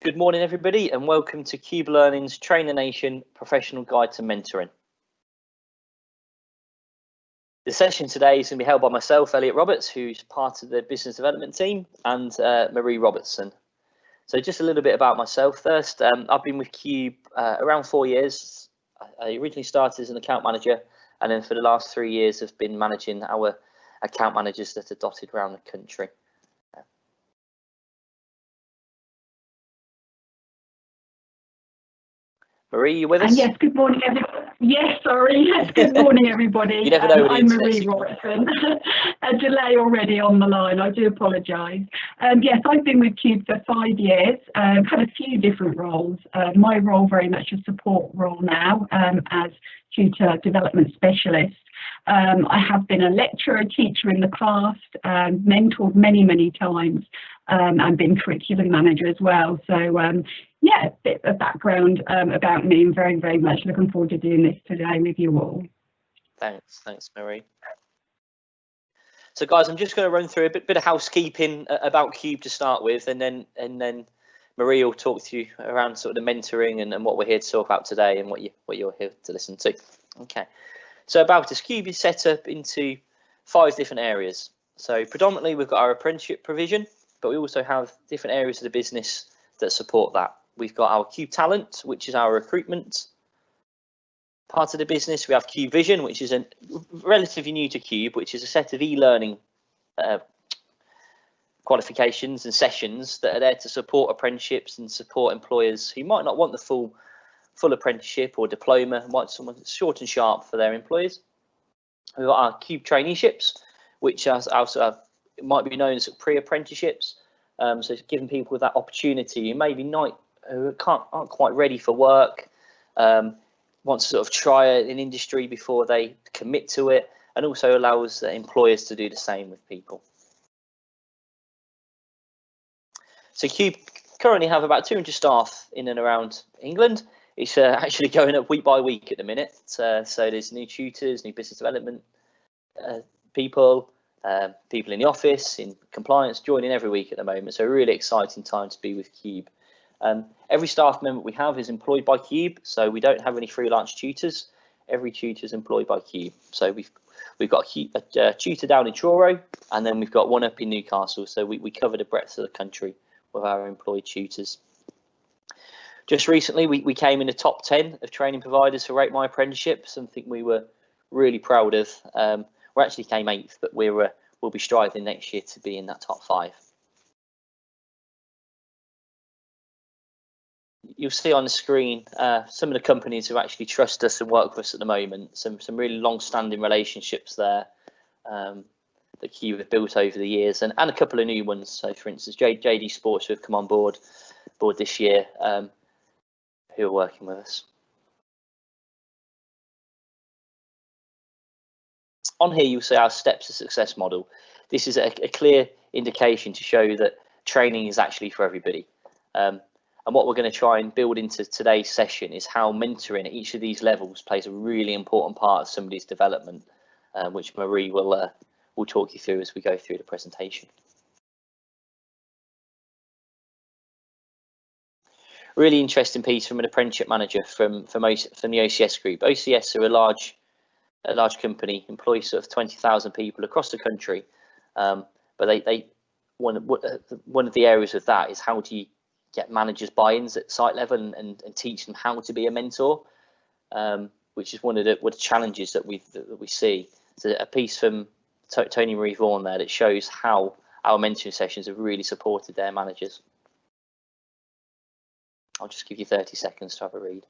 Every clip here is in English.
Good morning, everybody, and welcome to Cube Learning's Train the Nation Professional Guide to Mentoring. The session today is going to be held by myself, Elliot Roberts, who's part of the business development team, and Marie Robertson. So just a little bit about myself first. I've been with Cube around 4 years. I originally started as an account manager, and then for the last 3 years have been managing our account managers that are dotted around the country. Marie, you with us? Yes, good morning, everybody. Yes, sorry. Yes, good morning, everybody. You never know with the I'm internet, Marie Robertson. A delay already on the line. I do apologise. Yes, I've been with Cube for 5 years. Had a few different roles. My role very much a support role now as tutor development specialist. I have been a lecturer, teacher in the past, mentored many times, and been curriculum manager as well. So yeah, a bit of background about me, and very much looking forward to doing this today with you all. Thanks, Marie. So guys, I'm just going to run through a bit of housekeeping about Cube to start with, and then Marie will talk to you around sort of the mentoring and what we're here to talk about today and what you're here to listen to. Okay. So about us, Cube is set up into 5 different areas. So predominantly we've got our apprenticeship provision, but we also have different areas of the business that support that. We've got our Cube Talent, which is our recruitment part of the business. We have Cube Vision, which is relatively new to Cube, which is a set of e-learning qualifications and sessions that are there to support apprenticeships and support employers who might not want the full apprenticeship or diploma, want someone that's short and sharp for their employers. We've got our Cube traineeships, which also might be known as pre-apprenticeships. So it's giving people that opportunity who maybe aren't quite ready for work, want to sort of try an industry before they commit to it, and also allows employers to do the same with people. So Cube currently have about 200 staff in and around England. It's actually going up week by week at the minute. So there's new tutors, new business development people, people in the office, in compliance, joining every week at the moment. So a really exciting time to be with Cube. Every staff member we have is employed by Cube, so we don't have any freelance tutors. Every tutor is employed by Cube. So we've got a tutor down in Truro, and then we've got one up in Newcastle. So we cover the breadth of the country with our employed tutors. Just recently, we came in the top 10 of training providers for Rate My Apprenticeship, something we were really proud of. We actually came 8th, but we'll be striving next year to be in that top 5. You'll see on the screen some of the companies who actually trust us and work with us at the moment. Some really long-standing relationships there that Cube have built over the years, and a couple of new ones. So, for instance, JD Sports, who have come on board this year, who are working with us. On here, you'll see our steps to success model. This is a clear indication to show that training is actually for everybody. And what we're going to try and build into today's session is how mentoring at each of these levels plays a really important part of somebody's development, which Marie will talk you through as we go through the presentation. Really interesting piece from an apprenticeship manager from the OCS group. OCS are a large company, employ sort of 20,000 people across the country, but one of the areas of that is how do you get managers buy-ins at site level and teach them how to be a mentor, which is one of the challenges that we see. So a piece from Tony Marie Vaughan there that shows how our mentoring sessions have really supported their managers. I'll just give you 30 seconds to have a read.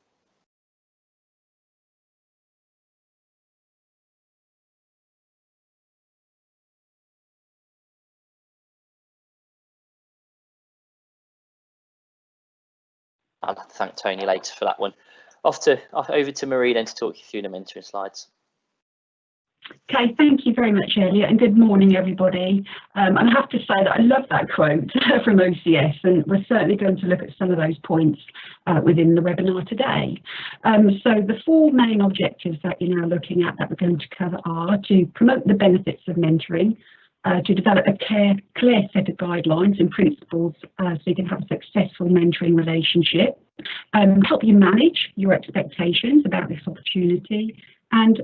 I'll have to thank Tony later for that one. Over to Marie then to talk you through the mentoring slides. Okay, thank you very much, Elliot, and good morning, everybody. And I have to say that I love that quote from OCS, and we're certainly going to look at some of those points within the webinar today. So the 4 main objectives that you're now looking at that we're going to cover are to promote the benefits of mentoring, to develop a clear set of guidelines and principles so you can have a successful mentoring relationship, help you manage your expectations about this opportunity, and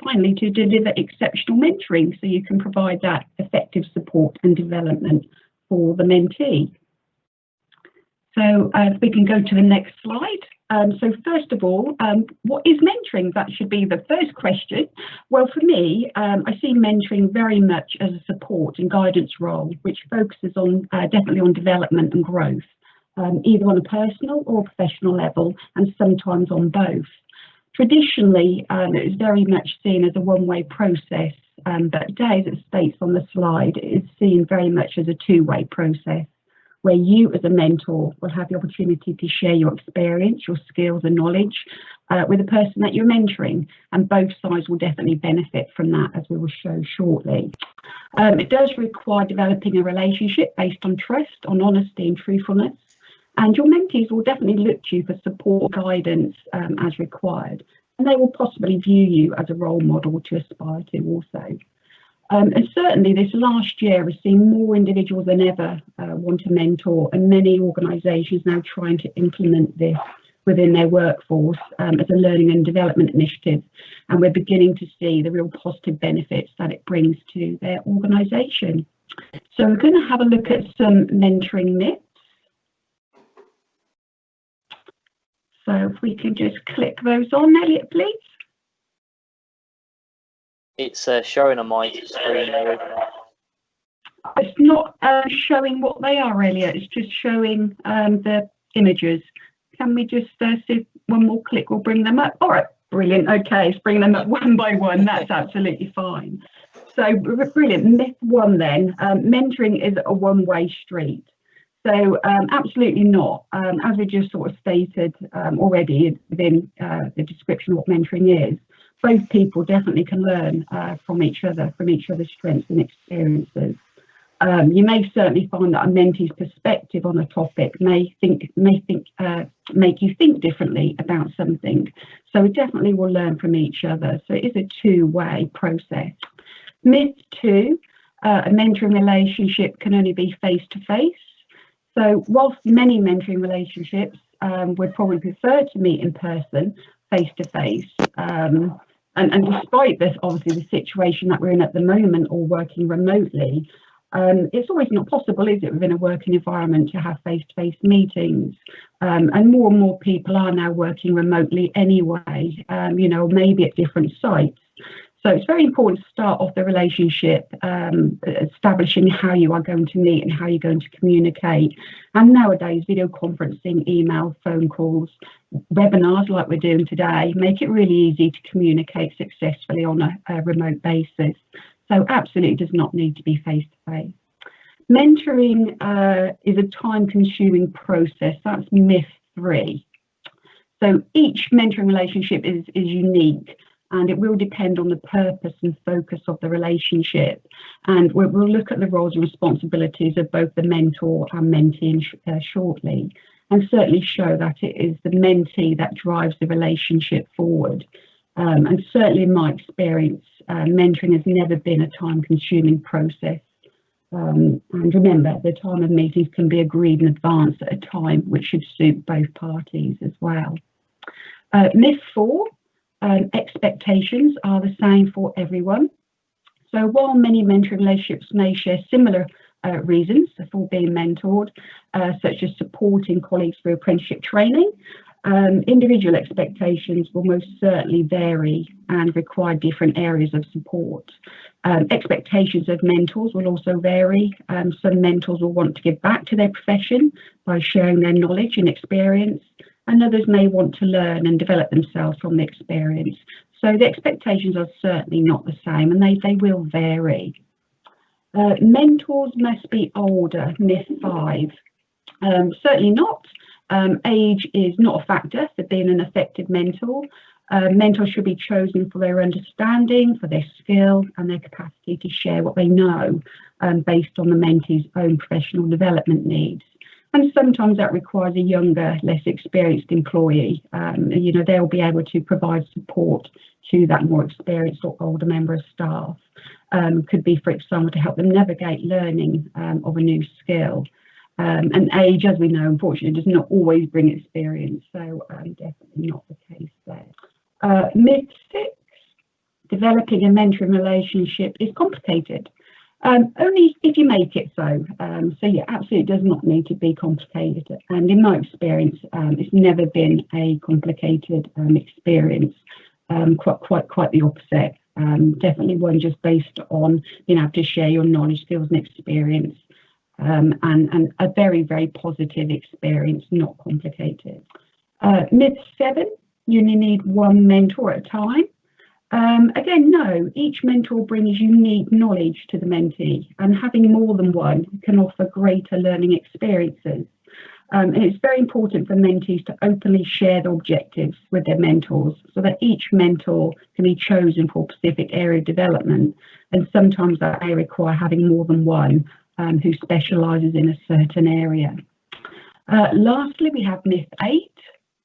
finally to deliver exceptional mentoring so you can provide that effective support and development for the mentee. So we can go to the next slide. So first of all, what is mentoring? That should be the first question. Well, for me, I see mentoring very much as a support and guidance role, which focuses on definitely on development and growth, either on a personal or professional level, and sometimes on both. Traditionally, it is very much seen as a one-way process, but today, as it states on the slide, it is seen very much as a two-way process, where you as a mentor will have the opportunity to share your experience, your skills and knowledge with the person that you're mentoring, and both sides will definitely benefit from that, as we will show shortly. It does require developing a relationship based on trust, on honesty and truthfulness, and your mentees will definitely look to you for support, guidance as required, and they will possibly view you as a role model to aspire to also. And certainly this last year we've seen more individuals than ever want to mentor, and many organisations now trying to implement this within their workforce as a learning and development initiative, and we're beginning to see the real positive benefits that it brings to their organisation. So we're going to have a look at some mentoring myths. So if we can just click those on, Elliot, please. It's showing on my screen. It's not showing what they are, Elliot. It's just showing the images. Can we just see if one more click will bring them up? All right, brilliant. Okay, it's bringing them up one by one. That's absolutely fine. So brilliant. Myth one then, mentoring is a one-way street. So absolutely not. As we just sort of stated already within the description of what mentoring is, both people definitely can learn from each other's strengths and experiences. You may certainly find that a mentee's perspective on a topic may make you think differently about something. So we definitely will learn from each other. So it is a two-way process. Myth two, a mentoring relationship can only be face-to-face. So whilst many mentoring relationships would probably prefer to meet in person, face-to-face, and despite this, obviously the situation that we're in at the moment, or working remotely, it's always not possible, is it, within a working environment to have face-to-face meetings, and more people are now working remotely anyway, you know, maybe at different sites. So it's very important to start off the relationship, establishing how you are going to meet and how you're going to communicate. And nowadays, video conferencing, email, phone calls, webinars like we're doing today, make it really easy to communicate successfully on a remote basis. So absolutely does not need to be face-to-face. Mentoring is a time-consuming process. That's myth three. So each mentoring relationship is unique, and it will depend on the purpose and focus of the relationship. And we'll look at the roles and responsibilities of both the mentor and mentee shortly, and certainly show that it is the mentee that drives the relationship forward. And certainly in my experience, mentoring has never been a time-consuming process. And remember, the time of meetings can be agreed in advance at a time which should suit both parties as well. Myth four, expectations are the same for everyone. So while many mentoring relationships may share similar reasons for being mentored, such as supporting colleagues through apprenticeship training, individual expectations will most certainly vary and require different areas of support. Expectations of mentors will also vary. Some mentors will want to give back to their profession by sharing their knowledge and experience, and others may want to learn and develop themselves from the experience. So the expectations are certainly not the same, and they will vary. Mentors must be older, myth five. Certainly not. Age is not a factor for being an effective mentor. Mentors should be chosen for their understanding, for their skill and their capacity to share what they know based on the mentee's own professional development needs. And sometimes that requires a younger, less experienced employee. You know, they'll be able to provide support to that more experienced or older member of staff. could be, for example, to help them navigate learning of a new skill. And age, as we know, unfortunately, does not always bring experience, so definitely not the case there. Myth 6, developing a mentoring relationship is complicated. Only if you make it so. So yeah, absolutely does not need to be complicated. And in my experience, it's never been a complicated experience. Quite the opposite. Definitely one just based on being able to share your knowledge, skills, and experience. And a very, very positive experience, not complicated. Myth 7, you only need one mentor at a time. Again, no, each mentor brings unique knowledge to the mentee, and having more than one can offer greater learning experiences. And it's very important for mentees to openly share their objectives with their mentors so that each mentor can be chosen for a specific area of development. And sometimes that may require having more than one who specialises in a certain area. Lastly, we have myth 8,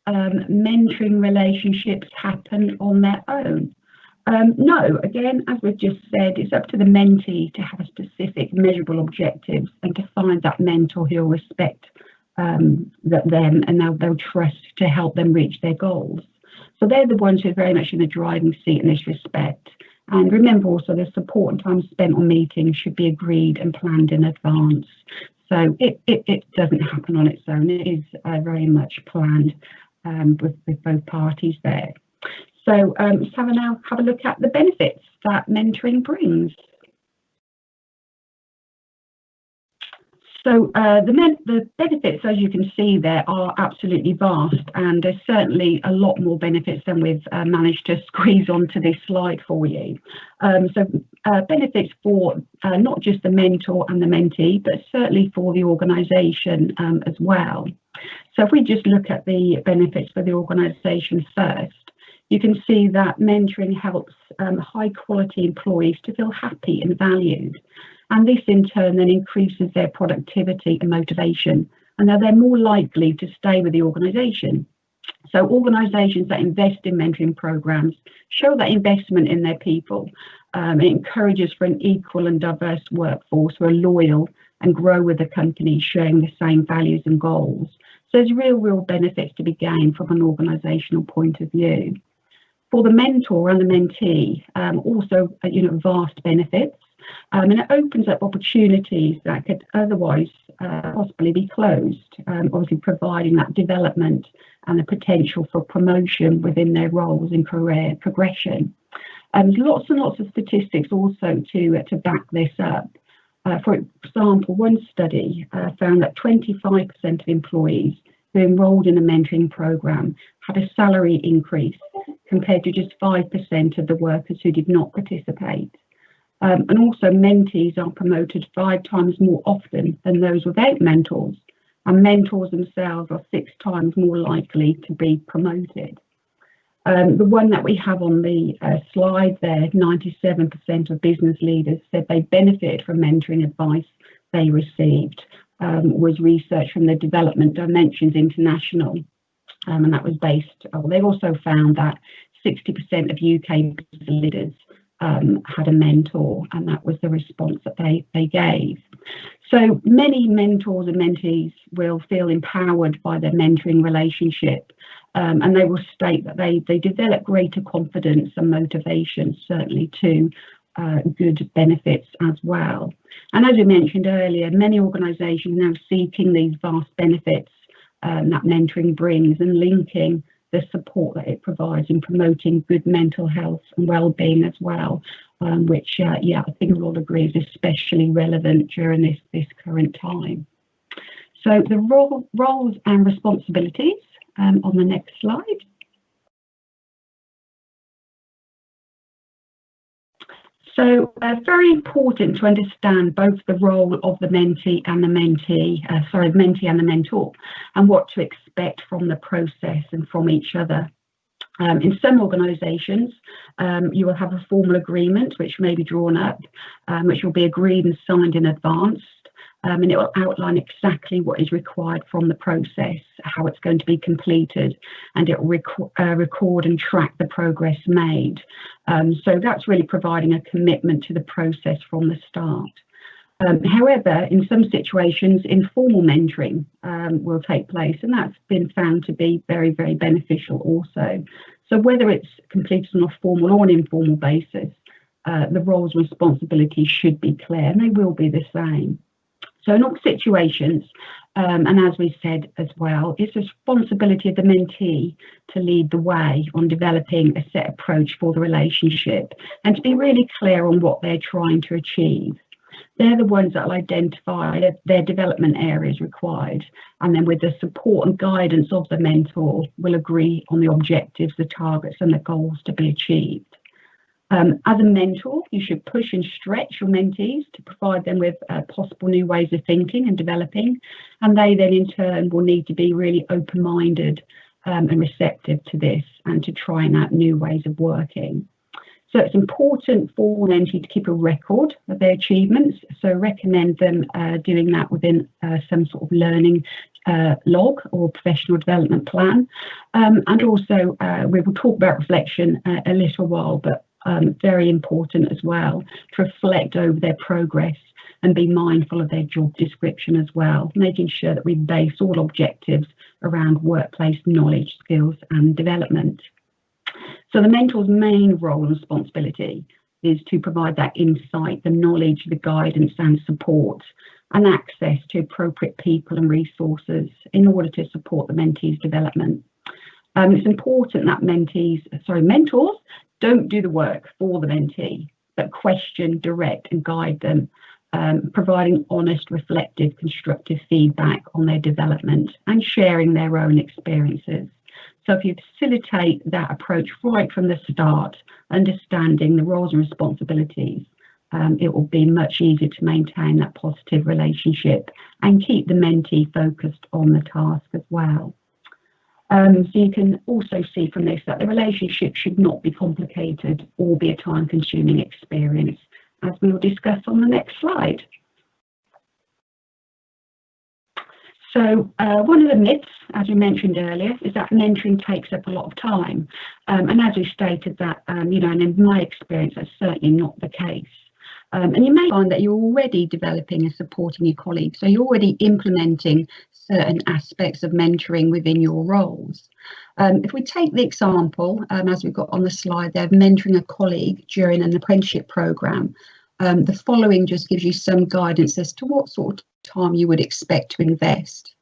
mentoring relationships happen on their own. No, again, as we've just said, it's up to the mentee to have a specific measurable objectives and to find that mentor who'll respect them and they'll trust to help them reach their goals. So they're the ones who are very much in the driving seat in this respect. And remember also the support and time spent on meetings should be agreed and planned in advance. So it doesn't happen on its own. It is very much planned with both parties there. So let's have a look at the benefits that mentoring brings. So the benefits, as you can see there, are absolutely vast, and there's certainly a lot more benefits than we've managed to squeeze onto this slide for you. So benefits for not just the mentor and the mentee, but certainly for the organisation as well. So if we just look at the benefits for the organisation first, you can see that mentoring helps high quality employees to feel happy and valued. And this in turn then increases their productivity and motivation. And now they're more likely to stay with the organisation. So organisations that invest in mentoring programmes show that investment in their people. It encourages for an equal and diverse workforce who are loyal and grow with the company, sharing the same values and goals. So there's real benefits to be gained from an organisational point of view. For the mentor and the mentee, also vast benefits. And it opens up opportunities that could otherwise possibly be closed, obviously providing that development and the potential for promotion within their roles and career progression. Lots and lots of statistics also to back this up. For example, one study found that 25% of employees who enrolled in a mentoring programme had a salary increase compared to just 5% of the workers who did not participate. And also mentees are promoted 5 times more often than those without mentors, and mentors themselves are 6 times more likely to be promoted. The one that we have on the slide there, 97% of business leaders said they benefited from mentoring advice they received, was research from the Development Dimensions International, and that was based, they also found that 60% of UK business leaders had a mentor, and that was the response that they gave. So many mentors and mentees will feel empowered by their mentoring relationship, and they will state that they develop greater confidence and motivation, certainly to good benefits as well. And as we mentioned earlier, many organisations are now seeking these vast benefits that mentoring brings and linking the support that it provides in promoting good mental health and well-being as well, which, I think we'll all agree is especially relevant during this current time. So the roles and responsibilities on the next slide. So very important to understand both the role of the mentee and the mentee and the mentor, and what to expect from the process and from each other. In some organisations, you will have a formal agreement which may be drawn up, which will be agreed and signed in advance. and it will outline exactly what is required from the process, how it's going to be completed, and it will record and track the progress made. So that's really providing a commitment to the process from the start. However, in some situations, informal mentoring will take place, and that's been found to be very, very beneficial also. So whether it's completed on a formal or an informal basis, the roles and responsibilities should be clear, and they will be the same. So in all situations, and as we said as well, it's the responsibility of the mentee to lead the way on developing a set approach for the relationship and to be really clear on what they're trying to achieve. They're the ones that will identify their development areas required, and then with the support and guidance of the mentor, will agree on the objectives, the targets and the goals to be achieved. As a mentor, you should push and stretch your mentees to provide them with possible new ways of thinking and developing, and they then in turn will need to be really open-minded and receptive to this and to trying out new ways of working. So it's important for the mentee to keep a record of their achievements, so recommend them doing that within some sort of learning log or professional development plan. And also we will talk about reflection a little while, but very important as well to reflect over their progress and be mindful of their job description as well, making sure that we base all objectives around workplace knowledge, skills and development. So the mentor's main role and responsibility is to provide that insight, the knowledge, the guidance and support and access to appropriate people and resources in order to support the mentee's development. It's important that mentors don't do the work for the mentee, but question, direct and guide them, providing honest, reflective, constructive feedback on their development and sharing their own experiences. So if you facilitate that approach right from the start, understanding the roles and responsibilities, it will be much easier to maintain that positive relationship and keep the mentee focused on the task as well. So you can also see from this that the relationship should not be complicated or be a time-consuming experience, as we will discuss on the next slide. So one of the myths, as we mentioned earlier, is that mentoring takes up a lot of time. And as we stated that, and in my experience, that's certainly not the case. And you may find that you're already developing and supporting your colleagues. So you're already implementing certain aspects of mentoring within your roles. If we take the example, as we've got on the slide there, of mentoring a colleague during an apprenticeship programme, the following just gives you some guidance as to what sort of time you would expect to invest.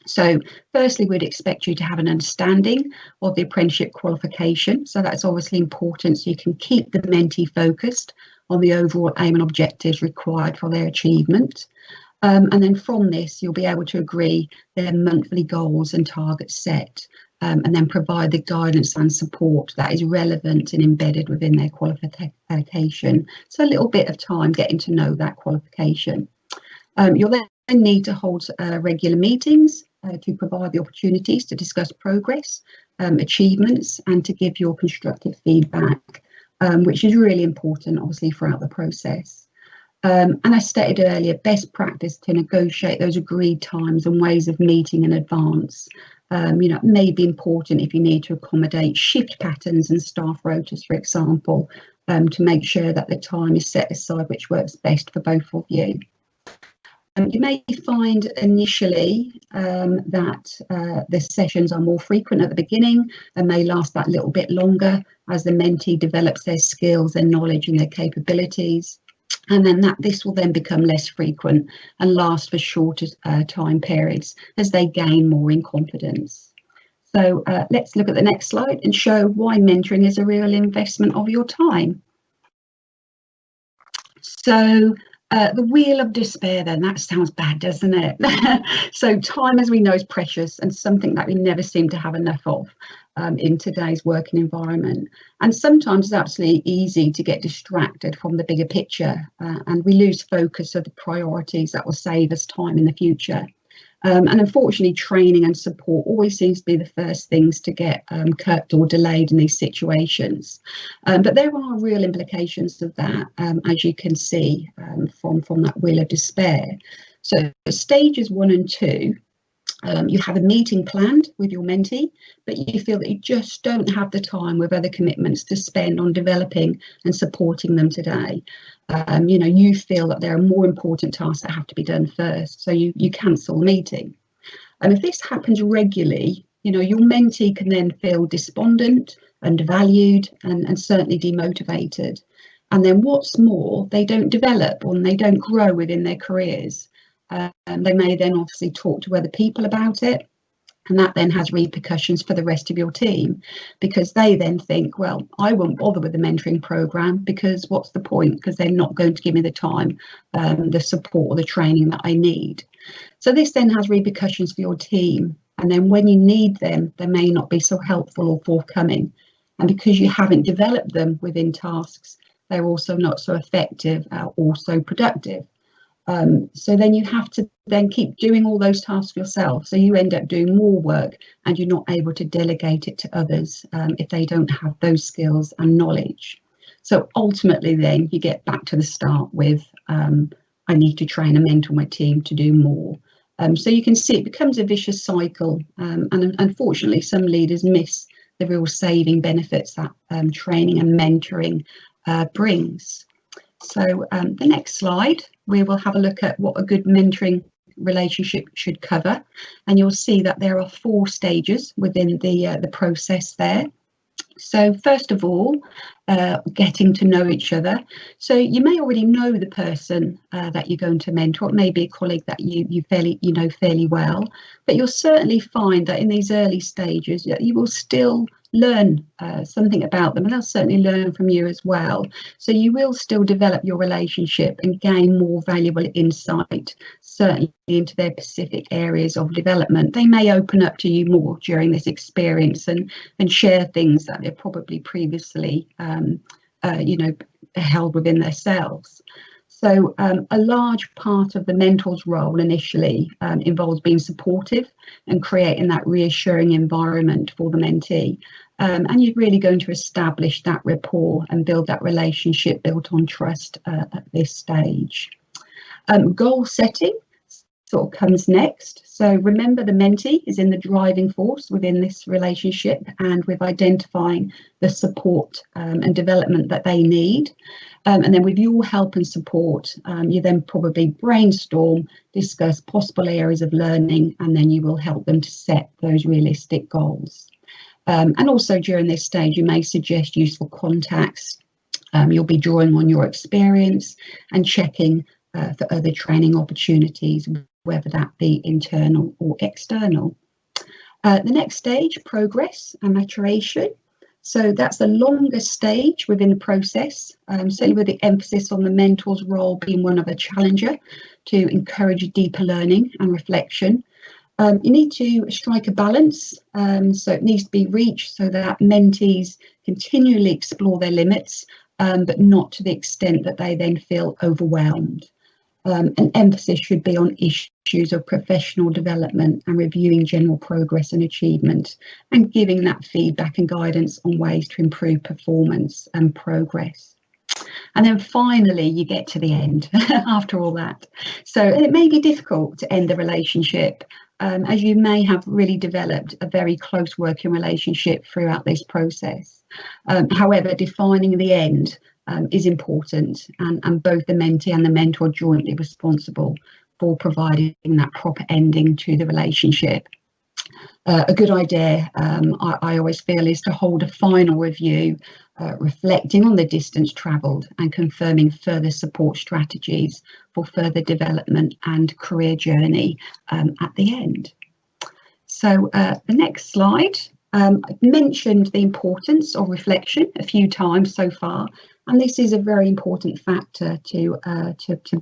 So firstly, we'd expect you to have an understanding of the apprenticeship qualification. So that's obviously important so you can keep the mentee focused on the overall aim and objectives required for their achievement. And then from this, you'll be able to agree their monthly goals and targets set, and then provide the guidance and support that is relevant and embedded within their qualification. So a little bit of time getting to know that qualification. You'll then need to hold regular meetings to provide the opportunities to discuss progress, achievements, and to give your constructive feedback, which is really important, obviously, throughout the process. And I stated earlier, best practice to negotiate those agreed times and ways of meeting in advance. It may be important if you need to accommodate shift patterns and staff rotas, for example, to make sure that the time is set aside which works best for both of you. You may find initially that the sessions are more frequent at the beginning and may last that little bit longer as the mentee develops their skills, their knowledge and their capabilities. And then this will then become less frequent and last for shorter time periods as they gain more in confidence. So let's look at the next slide and show why mentoring is a real investment of your time. So the wheel of despair, then, that sounds bad, doesn't it? So time, as we know, is precious and something that we never seem to have enough of in today's working environment. And sometimes it's absolutely easy to get distracted from the bigger picture and we lose focus of the priorities that will save us time in the future. And unfortunately, training and support always seems to be the first things to get curbed or delayed in these situations. But there are real implications of that, as you can see from that wheel of despair. So stages 1 and 2, you have a meeting planned with your mentee, but you feel that you just don't have the time with other commitments to spend on developing and supporting them today. You feel that there are more important tasks that have to be done first, so you cancel the meeting. And if this happens regularly, your mentee can then feel despondent, undervalued, and certainly demotivated. And then what's more, they don't develop or they don't grow within their careers. They may then obviously talk to other people about it, and that then has repercussions for the rest of your team, because they then think, well, I won't bother with the mentoring program because what's the point, because they're not going to give me the time, the support or the training that I need. So this then has repercussions for your team, and then when you need them, they may not be so helpful or forthcoming, and because you haven't developed them within tasks, they're also not so effective or so productive. So then you have to then keep doing all those tasks yourself. So you end up doing more work and you're not able to delegate it to others if they don't have those skills and knowledge. So ultimately then you get back to the start with, I need to train and mentor my team to do more. So you can see it becomes a vicious cycle, and unfortunately some leaders miss the real saving benefits that training and mentoring brings. So the next slide, we will have a look at what a good mentoring relationship should cover, and you'll see that there are 4 stages within the process there. So first of all, getting to know each other. So you may already know the person that you're going to mentor. It may be a colleague that you know fairly well, but you'll certainly find that in these early stages you will still learn something about them, and they'll certainly learn from you as well. So you will still develop your relationship and gain more valuable insight, certainly into their specific areas of development. They may open up to you more during this experience and share things that they're probably previously held within themselves. So a large part of the mentor's role initially involves being supportive and creating that reassuring environment for the mentee. And you're really going to establish that rapport and build that relationship built on trust at this stage. Goal setting sort of comes next. So remember, the mentee is in the driving force within this relationship, and with identifying the support and development that they need. And then with your help and support, you then probably brainstorm, discuss possible areas of learning, and then you will help them to set those realistic goals. And also during this stage, you may suggest useful contacts. You'll be drawing on your experience and checking for other training opportunities, whether that be internal or external. The next stage, progress and maturation. So that's the longest stage within the process, certainly with the emphasis on the mentor's role being one of a challenger to encourage deeper learning and reflection. You need to strike a balance, so it needs to be reached so that mentees continually explore their limits, but not to the extent that they then feel overwhelmed. An emphasis should be on issues of professional development and reviewing general progress and achievement, and giving that feedback and guidance on ways to improve performance and progress. And then finally, you get to the end after all that. So it may be difficult to end the relationship, as you may have really developed a very close working relationship throughout this process. However, defining the end is important, and both the mentee and the mentor are jointly responsible for providing that proper ending to the relationship. A good idea, I always feel, is to hold a final review, reflecting on the distance travelled and confirming further support strategies for further development and career journey at the end. So the next slide. I've mentioned the importance of reflection a few times so far, and this is a very important factor to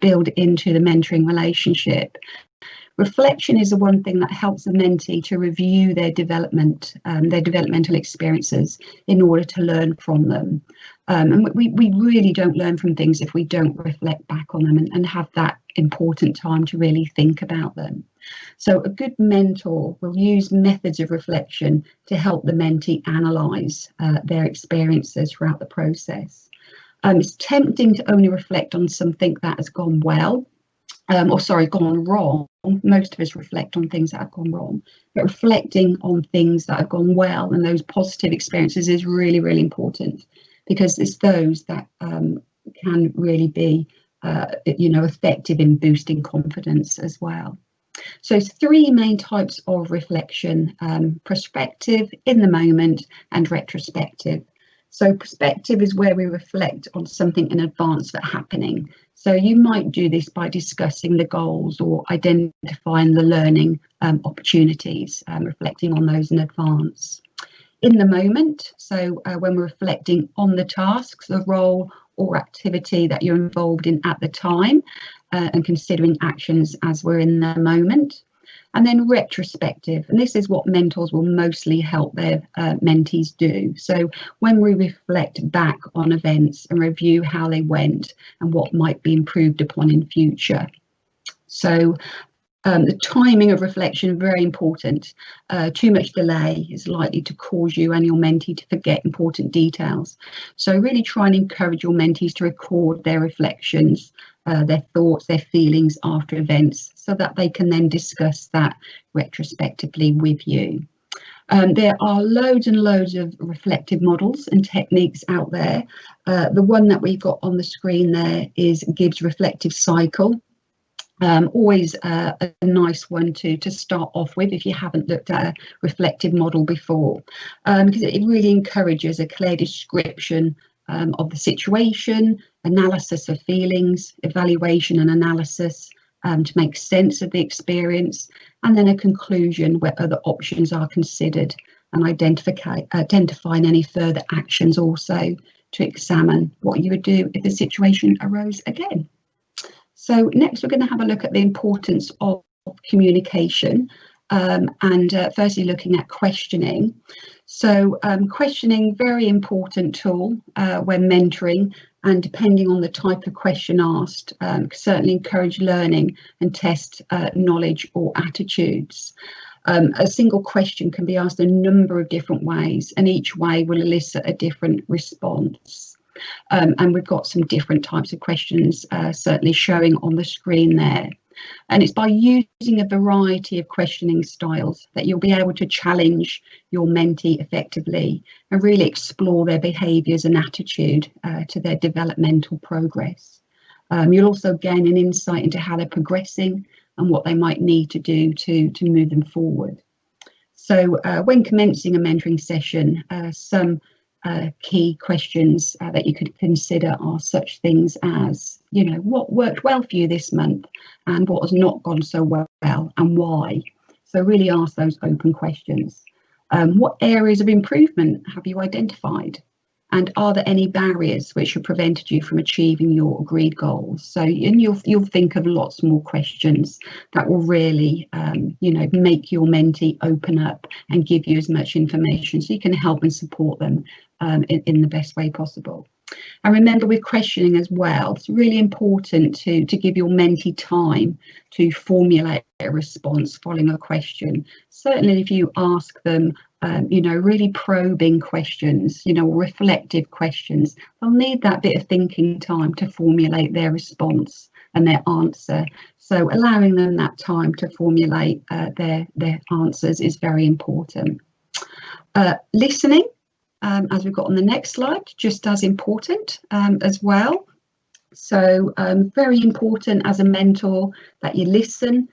build into the mentoring relationship. Reflection is the one thing that helps the mentee to review their development, their developmental experiences in order to learn from them. And we really don't learn from things if we don't reflect back on them and have that important time to really think about them. So a good mentor will use methods of reflection to help the mentee analyse their experiences throughout the process. It's tempting to only reflect on something that has gone well, gone wrong. Most of us reflect on things that have gone wrong, but reflecting on things that have gone well and those positive experiences is really, really important, because it's those that can really be, effective in boosting confidence as well. So three main types of reflection: prospective, in the moment, and retrospective. So prospective is where we reflect on something in advance of it happening. So you might do this by discussing the goals or identifying the learning opportunities, reflecting on those in advance. In the moment, so when we're reflecting on the tasks, the role or activity that you're involved in at the time, and considering actions as we're in the moment. And then retrospective, and this is what mentors will mostly help their mentees do. So when we reflect back on events and review how they went and what might be improved upon in future. So the timing of reflection, very important. Too much delay is likely to cause you and your mentee to forget important details. So really try and encourage your mentees to record their reflections, their thoughts, their feelings after events, so that they can then discuss that retrospectively with you. There are loads and loads of reflective models and techniques out there. The one that we've got on the screen there is Gibbs reflective cycle. Always a nice one to start off with if you haven't looked at a reflective model before, because it really encourages a clear description of the situation, analysis of feelings, evaluation and analysis to make sense of the experience, and then a conclusion where other options are considered, and identifying any further actions also to examine what you would do if the situation arose again. So next we're going to have a look at the importance of communication, and firstly looking at questioning. So questioning, very important tool when mentoring, and depending on the type of question asked, certainly encourage learning and test knowledge or attitudes. A single question can be asked a number of different ways, and each way will elicit a different response. And we've got some different types of questions certainly showing on the screen there. And it's by using a variety of questioning styles that you'll be able to challenge your mentee effectively and really explore their behaviours and attitude to their developmental progress. You'll also gain an insight into how they're progressing and what they might need to do to move them forward. So when commencing a mentoring session, some key questions that you could consider are such things as, what worked well for you this month and what has not gone so well and why. So really ask those open questions. What areas of improvement have you identified? And are there any barriers which have prevented you from achieving your agreed goals? So you'll think of lots more questions that will really, make your mentee open up and give you as much information so you can help and support them in the best way possible. And remember, with questioning as well, it's really important to give your mentee time to formulate a response following a question. Certainly if you ask them really probing questions, reflective questions, they'll need that bit of thinking time to formulate their response and their answer. So allowing them that time to formulate their answers is very important. Listening, as we've got on the next slide, just as important as well. So very important as a mentor that you listen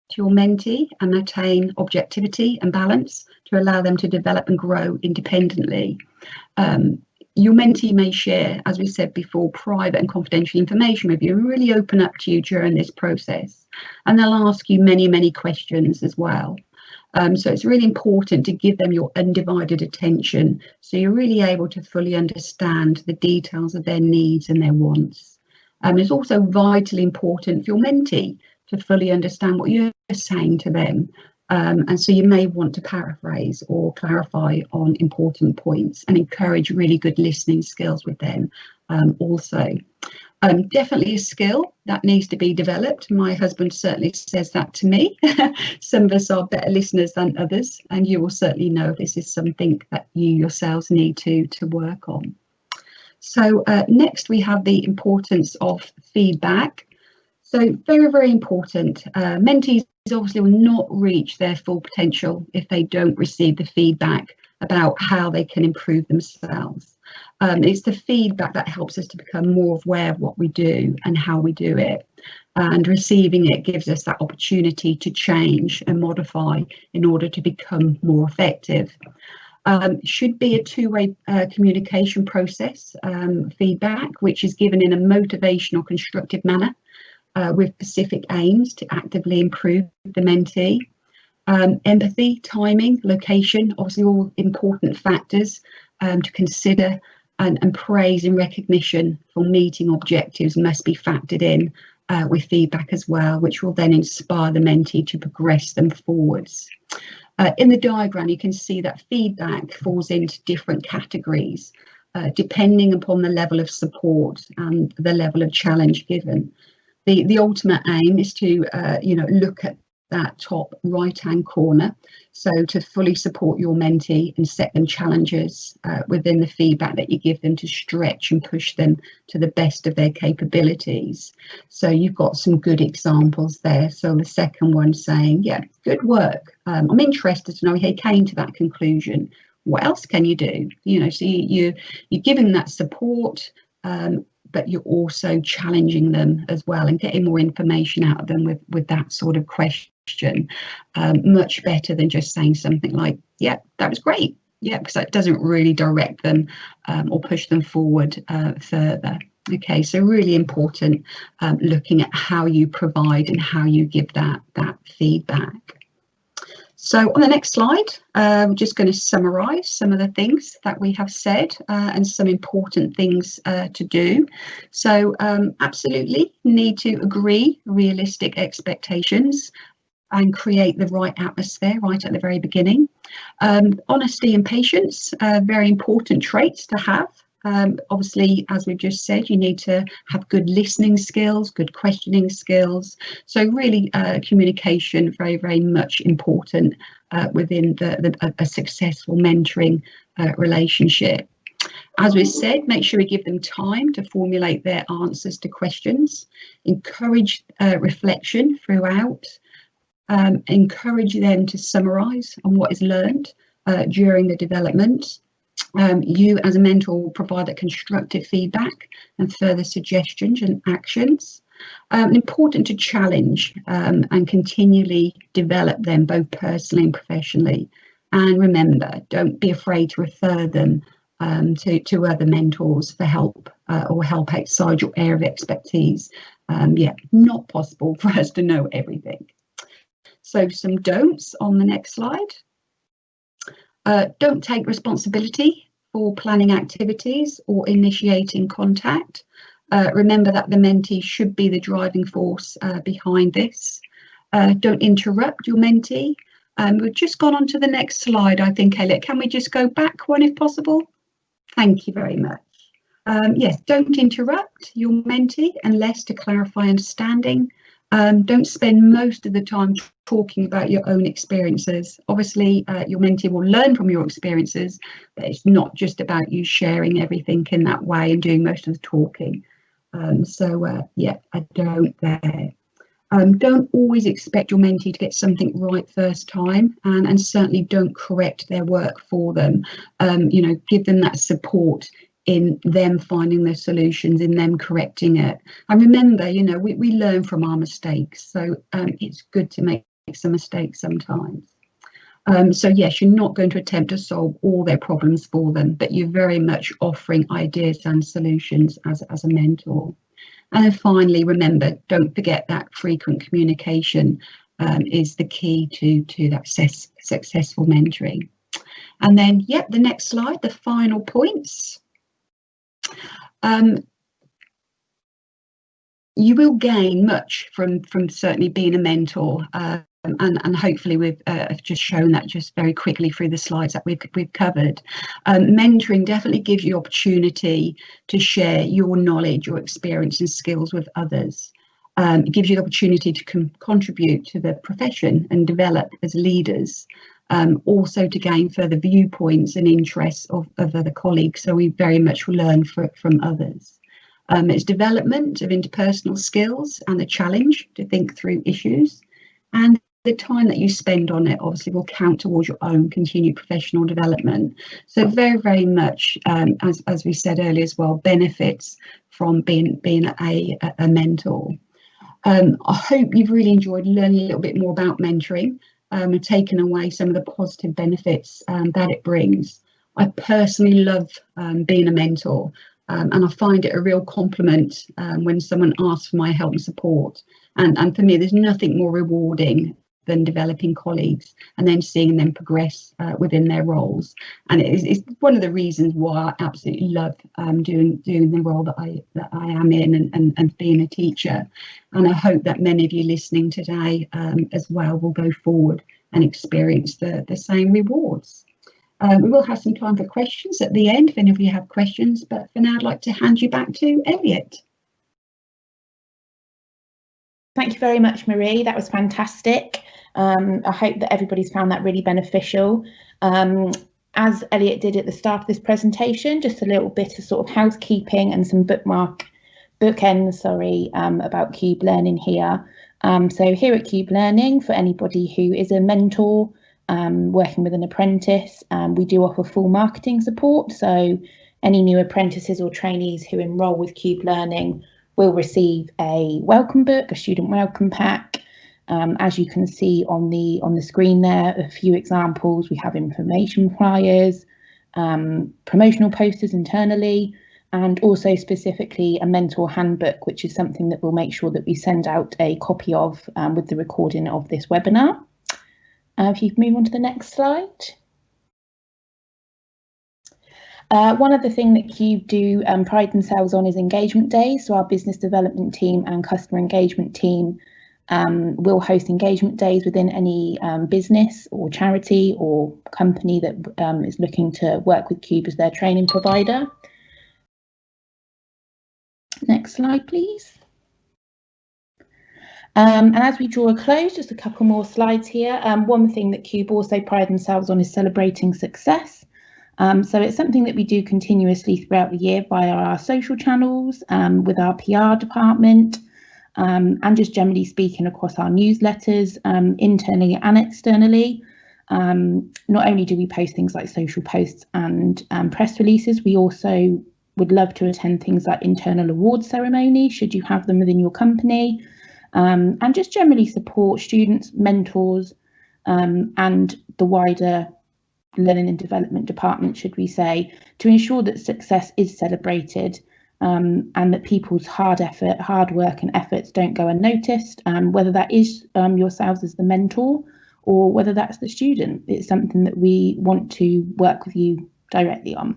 to your mentee and attain objectivity and balance to allow them to develop and grow independently. Your mentee may share, as we said before, private and confidential information with you, really open up to you during this process, and they'll ask you many, many questions as well. So it's really important to give them your undivided attention so you're really able to fully understand the details of their needs and their wants. It's also vitally important for your mentee to fully understand what you're saying to them. And so you may want to paraphrase or clarify on important points and encourage really good listening skills with them also. Definitely a skill that needs to be developed. My husband certainly says that to me. Some of us are better listeners than others, and you will certainly know if this is something that you yourselves need to work on. So next we have the importance of feedback. So very, very important. Mentees obviously will not reach their full potential if they don't receive the feedback about how they can improve themselves. It's the feedback that helps us to become more aware of what we do and how we do it. And receiving it gives us that opportunity to change and modify in order to become more effective. Should be a two-way communication process, feedback, which is given in a motivational, constructive manner with specific aims to actively improve the mentee. Empathy, timing, location, obviously all important factors to consider, and praise and recognition for meeting objectives must be factored in with feedback as well, which will then inspire the mentee to progress them forwards. In the diagram, you can see that feedback falls into different categories depending upon the level of support and the level of challenge given. The ultimate aim is to look at that top right hand corner, so to fully support your mentee and set them challenges within the feedback that you give them to stretch and push them to the best of their capabilities. So you've got some good examples there. So the second one saying, yeah, good work, I'm interested to know how you came to that conclusion. What else can you do? So you're giving that support, but you're also challenging them as well and getting more information out of them with that sort of question. Much better than just saying something like, yeah, that was great. Yeah, because that doesn't really direct them or push them forward further. Okay, so really important looking at how you provide and how you give that feedback. So on the next slide, we're just going to summarise some of the things that we have said and some important things to do. So absolutely need to agree realistic expectations and create the right atmosphere right at the very beginning. Honesty and patience, very important traits to have. Obviously, as we've just said, you need to have good listening skills, good questioning skills. So really communication, very, very much important within a successful mentoring relationship. As we said, make sure we give them time to formulate their answers to questions, encourage reflection throughout, encourage them to summarise on what is learned during the development. You as a mentor will provide that constructive feedback and further suggestions and actions. Important to challenge and continually develop them both personally and professionally. And remember, don't be afraid to refer them to other mentors for help or help outside your area of expertise. Not possible for us to know everything. So some don'ts on the next slide. Don't take responsibility for planning activities or initiating contact. Remember that the mentee should be the driving force behind this. Don't interrupt your mentee. We've just gone on to the next slide, I think, Elliot. Can we just go back one if possible? Thank you very much. Yes, don't interrupt your mentee unless to clarify understanding. Don't spend most of the time talking about your own experiences. Obviously, your mentee will learn from your experiences, but it's not just about you sharing everything in that way and doing most of the talking. I don't there. Don't always expect your mentee to get something right first time, and certainly don't correct their work for them. Give them that support in them finding their solutions, in them correcting it. And remember, we learn from our mistakes, so it's good to make some mistakes sometimes. So yes, you're not going to attempt to solve all their problems for them, but you're very much offering ideas and solutions as a mentor. And then finally, remember, don't forget that frequent communication is the key to that successful mentoring. And then, the next slide, the final points. You will gain much from certainly being a mentor. and hopefully we've just shown that just very quickly through the slides that we've covered. Mentoring definitely gives you opportunity to share your knowledge, your experience and skills with others. It gives you the opportunity to contribute to the profession and develop as leaders, also to gain further viewpoints and interests of other colleagues, so we very much learn from others. It's development of interpersonal skills and the challenge to think through issues, and the time that you spend on it obviously will count towards your own continued professional development. So very much, as we said earlier as well, benefits from being a mentor. I hope you've really enjoyed learning a little bit more about mentoring and taken away some of the positive benefits that it brings. I personally love being a mentor, and I find it a real compliment when someone asks for my help and support. And for me, there's nothing more rewarding than developing colleagues and then seeing them progress within their roles. And it's one of the reasons why I absolutely love doing the role that I am in and being a teacher. And I hope that many of you listening today as well will go forward and experience the same rewards. We will have some time for questions at the end if any of you have questions, but for now I'd like to hand you back to Elliot. Thank you very much, Marie. That was fantastic. I hope that everybody's found that really beneficial. As Elliot did at the start of this presentation, just a little bit of sort of housekeeping and some bookends, about Cube Learning here. So here at Cube Learning, for anybody who is a mentor working with an apprentice, we do offer full marketing support. So any new apprentices or trainees who enrol with Cube Learning will receive a welcome book, a student welcome pack. As you can see on the screen there, a few examples. We have information flyers, promotional posters internally, and also specifically a mentor handbook, which is something that we'll make sure that we send out a copy of with the recording of this webinar. If you can move on to the next slide. One other thing that Cube do pride themselves on is engagement days. So our business development team and customer engagement team will host engagement days within any business or charity or company that is looking to work with Cube as their training provider. Next slide, please. And as we draw a close, just a couple more slides here. One thing that Cube also pride themselves on is celebrating success. So it's something that we do continuously throughout the year via our social channels, with our PR department, and just generally speaking across our newsletters, internally and externally. Not only do we post things like social posts and press releases, we also would love to attend things like internal awards ceremony, should you have them within your company, and just generally support students, mentors, and the wider learning and development department, should we say, to ensure that success is celebrated, and that people's hard work and efforts don't go unnoticed, whether that is yourselves as the mentor or whether that's the student. It's something that we want to work with you directly on.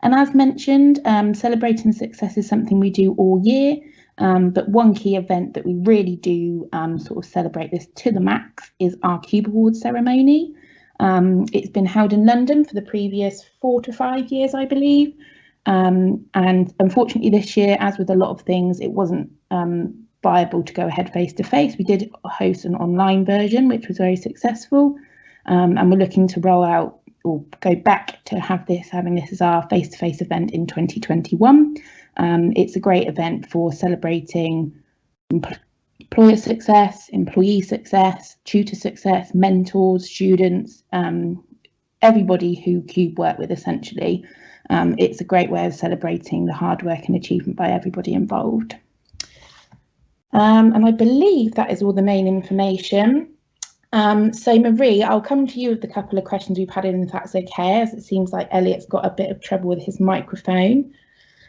And as mentioned, celebrating success is something we do all year, but one key event that we really do sort of celebrate this to the max is our Cube Awards ceremony. It's been held in London for the previous 4 to 5 years, I believe. And unfortunately this year, as with a lot of things, it wasn't viable to go ahead face to face. We did host an online version, which was very successful. And we're looking to roll out or go back to having this as our face-to-face event in 2021. It's a great event for celebrating employer success, employee success, tutor success, mentors, students, everybody who Cube work with essentially. It's a great way of celebrating the hard work and achievement by everybody involved. And I believe that is all the main information. So Marie, I'll come to you with the couple of questions we've had in, if that's okay, as it seems like Elliot's got a bit of trouble with his microphone.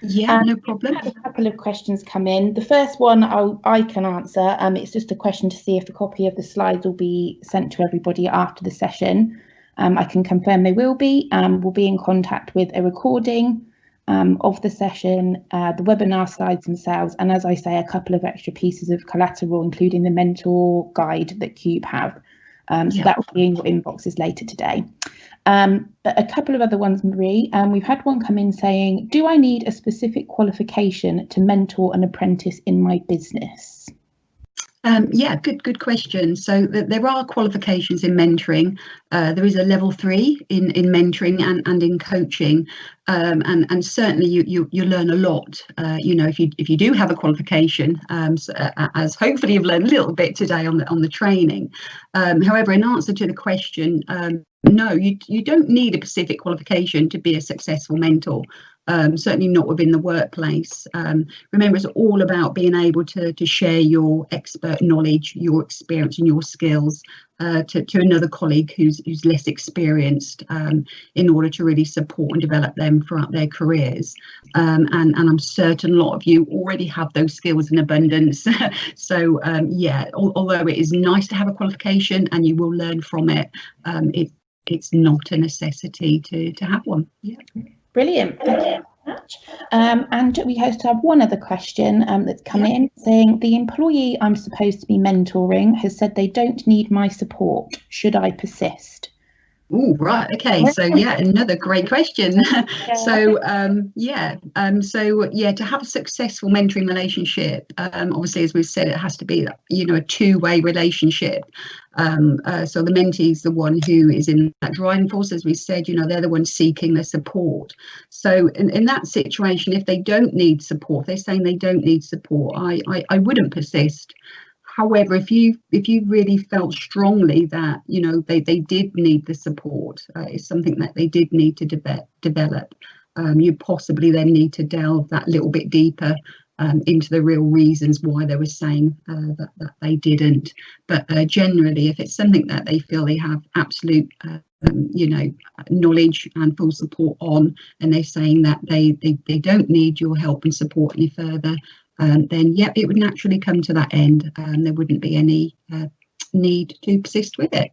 Yeah, no problem. I've had a couple of questions come in. The first one I can answer. It's just a question to see if a copy of the slides will be sent to everybody after the session. I can confirm they will be. We'll be in contact with a recording of the session, the webinar slides themselves, and as I say, a couple of extra pieces of collateral, including the mentor guide that Cube have. So that will be in your inboxes later today. But a couple of other ones, Marie. We've had one come in saying, do I need a specific qualification to mentor an apprentice in my business? Yeah, good question. So there are qualifications in mentoring. There is a level 3 in mentoring and in coaching, and certainly you learn a lot. You know, if you do have a qualification, as hopefully you've learned a little bit today on the training. However, in answer to the question, no, you don't need a specific qualification to be a successful mentor. Certainly not within the workplace. Remember, it's all about being able to share your expert knowledge, your experience and your skills to another colleague who's less experienced, in order to really support and develop them throughout their careers. And I'm certain a lot of you already have those skills in abundance. So yeah, although it is nice to have a qualification and you will learn from it, it's not a necessity to have one. Yeah. Brilliant, thank you very much. And we host to have one other question that's come in saying, the employee I'm supposed to be mentoring has said they don't need my support. Should I persist? Oh, right. Okay. So yeah, another great question. So to have a successful mentoring relationship, obviously, as we've said, it has to be, you know, a two-way relationship. So the mentee is the one who is in that driving force, as we said, you know, they're the ones seeking the support. So in that situation, if they don't need support, they're saying they don't need support, I wouldn't persist. However, if you really felt strongly that, you know, they did need the support, it's something that they did need to develop, you possibly then need to delve that little bit deeper into the real reasons why they were saying that they didn't. But generally, if it's something that they feel they have absolute you know, knowledge and full support on, and they're saying that they don't need your help and support any further, then yeah, it would naturally come to that end, and there wouldn't be any need to persist with it.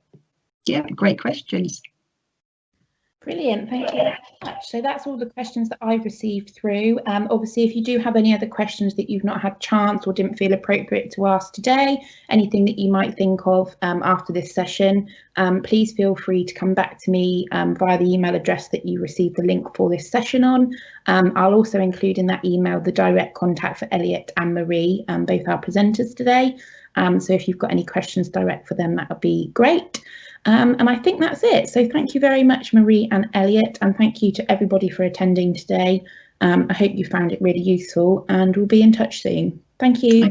Yeah, great questions. Brilliant, thank you very much. So that's all the questions that I've received through. Obviously, if you do have any other questions that you've not had chance or didn't feel appropriate to ask today, anything that you might think of after this session, please feel free to come back to me via the email address that you received the link for this session on. I'll also include in that email the direct contact for Elliot and Marie, both our presenters today. So if you've got any questions direct for them, that would be great. And I think that's it. So thank you very much, Marie and Elliot, and thank you to everybody for attending today. I hope you found it really useful, and we'll be in touch soon. Thank you.